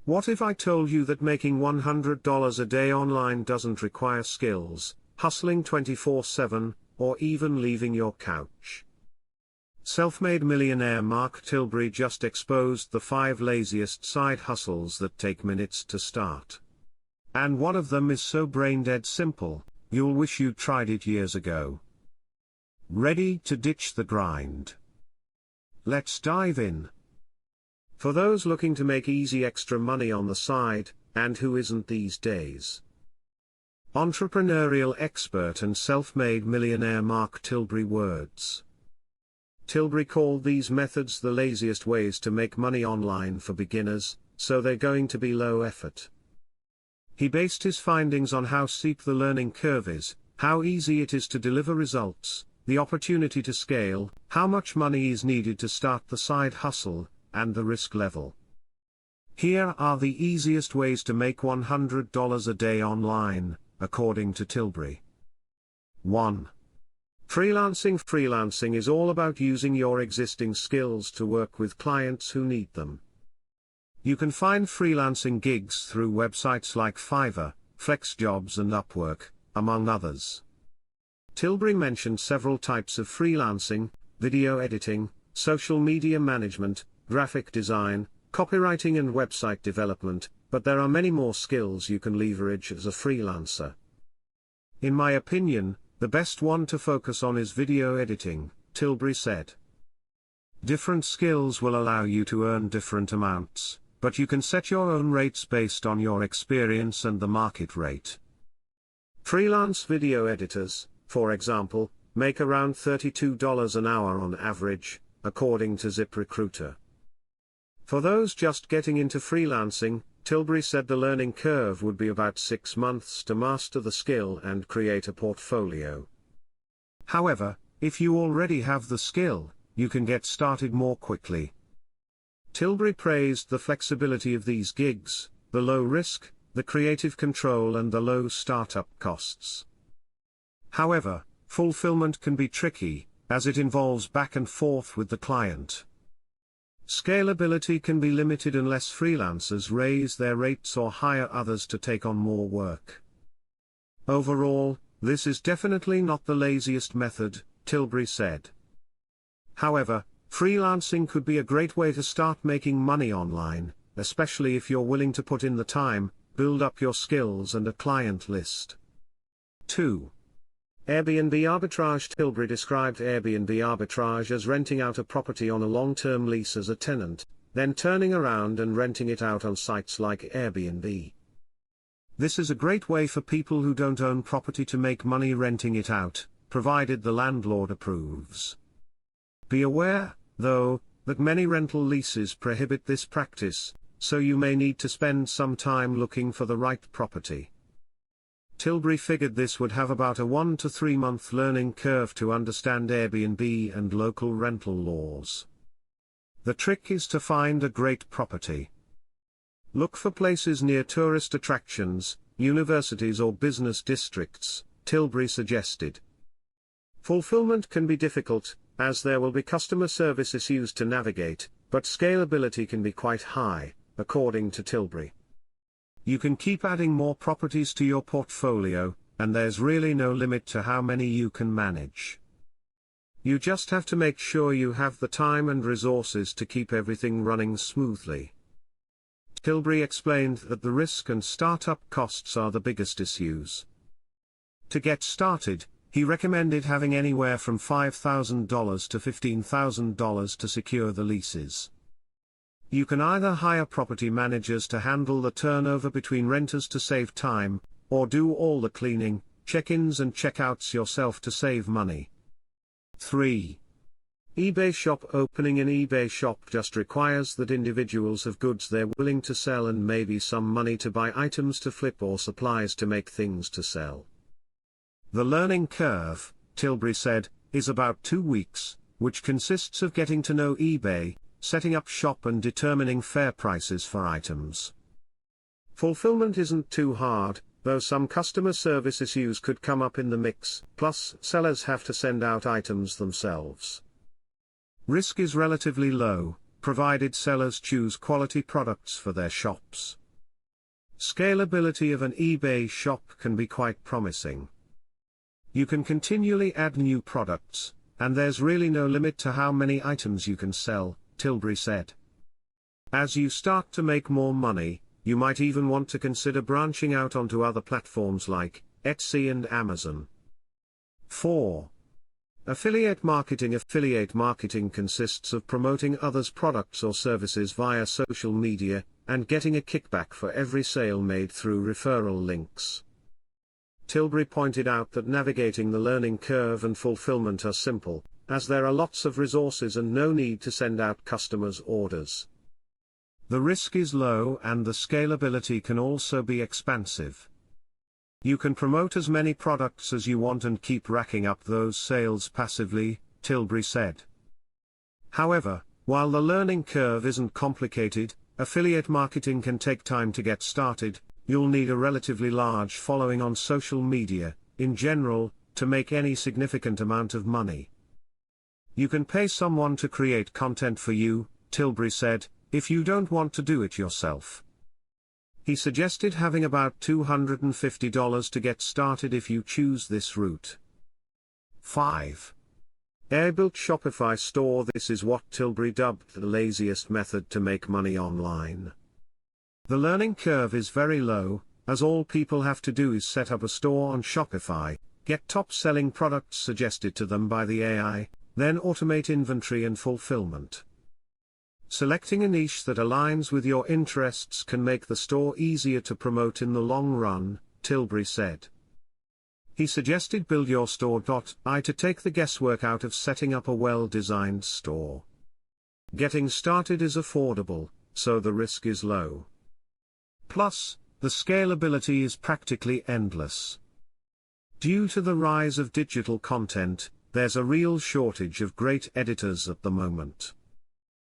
What if I told you that making $100 a day online doesn't require skills, hustling 24/7, or even leaving your couch? Self-made millionaire Mark Tilbury just exposed the 5 laziest side hustles that take minutes to start. And one of them is so brain-dead simple, you'll wish you'd tried it years ago. Ready to ditch the grind? Let's dive in. For those looking to make easy extra money on the side, and who isn't these days? Entrepreneurial expert and self-made millionaire Mark Tilbury words. Tilbury called these methods the laziest ways to make money online for beginners, so they're going to be low effort. He based his findings on how steep the learning curve is, how easy it is to deliver results, the opportunity to scale, how much money is needed to start the side hustle, and the risk level. Here are the easiest ways to make $100 a day online, according to Tilbury. 1. Freelancing. Freelancing is all about using your existing skills to work with clients who need them. You can find freelancing gigs through websites like Fiverr, FlexJobs and Upwork, among others. Tilbury mentioned several types of freelancing: video editing, social media management, graphic design, copywriting and website development, but there are many more skills you can leverage as a freelancer. In my opinion, the best one to focus on is video editing, Tilbury said. Different skills will allow you to earn different amounts, but you can set your own rates based on your experience and the market rate. Freelance video editors, for example, make around $32 an hour on average, according to ZipRecruiter. For those just getting into freelancing, Tilbury said the learning curve would be about 6 months to master the skill and create a portfolio. However, if you already have the skill, you can get started more quickly. Tilbury praised the flexibility of these gigs, the low risk, the creative control and the low startup costs. However, fulfillment can be tricky, as it involves back and forth with the client. Scalability can be limited unless freelancers raise their rates or hire others to take on more work. Overall, this is definitely not the laziest method, Tilbury said. However, freelancing could be a great way to start making money online, especially if you're willing to put in the time, build up your skills and a client list. 2. Airbnb arbitrage. Tilbury described Airbnb arbitrage as renting out a property on a long-term lease as a tenant, then turning around and renting it out on sites like Airbnb. This is a great way for people who don't own property to make money renting it out, provided the landlord approves. Be aware, though, that many rental leases prohibit this practice, so you may need to spend some time looking for the right property. Tilbury figured this would have about a 1 to 3 month learning curve to understand Airbnb and local rental laws. The trick is to find a great property. Look for places near tourist attractions, universities or business districts, Tilbury suggested. Fulfillment can be difficult, as there will be customer service issues to navigate, but scalability can be quite high, according to Tilbury. You can keep adding more properties to your portfolio, and there's really no limit to how many you can manage. You just have to make sure you have the time and resources to keep everything running smoothly. Tilbury explained that the risk and startup costs are the biggest issues. To get started, he recommended having anywhere from $5,000 to $15,000 to secure the leases. You can either hire property managers to handle the turnover between renters to save time, or do all the cleaning, check-ins and check-outs yourself to save money. 3. eBay shop. Opening an eBay shop just requires that individuals have goods they're willing to sell and maybe some money to buy items to flip or supplies to make things to sell. The learning curve, Tilbury said, is about 2 weeks, which consists of getting to know eBay, setting up shop and determining fair prices for items. Fulfillment isn't too hard, though some customer service issues could come up in the mix, plus sellers have to send out items themselves. Risk is relatively low, provided sellers choose quality products for their shops. Scalability of an eBay shop can be quite promising. You can continually add new products, and there's really no limit to how many items you can sell, Tilbury said. As you start to make more money, you might even want to consider branching out onto other platforms like Etsy and Amazon. 4. Affiliate marketing. Affiliate marketing consists of promoting others' products or services via social media, and getting a kickback for every sale made through referral links. Tilbury pointed out that navigating the learning curve and fulfillment are simple, as there are lots of resources and no need to send out customers' orders. The risk is low and the scalability can also be expansive. You can promote as many products as you want and keep racking up those sales passively, Tilbury said. However, while the learning curve isn't complicated, affiliate marketing can take time to get started. You'll need a relatively large following on social media, in general, to make any significant amount of money. You can pay someone to create content for you, Tilbury said, if you don't want to do it yourself. He suggested having about $250 to get started if you choose this route. 5. Air-built Shopify store. This is what Tilbury dubbed the laziest method to make money online. The learning curve is very low, as all people have to do is set up a store on Shopify, get top-selling products suggested to them by the AI, then automate inventory and fulfillment. Selecting a niche that aligns with your interests can make the store easier to promote in the long run, Tilbury said. He suggested buildyourstore.ai to take the guesswork out of setting up a well-designed store. Getting started is affordable, so the risk is low. Plus, the scalability is practically endless. Due to the rise of digital content, there's a real shortage of great editors at the moment.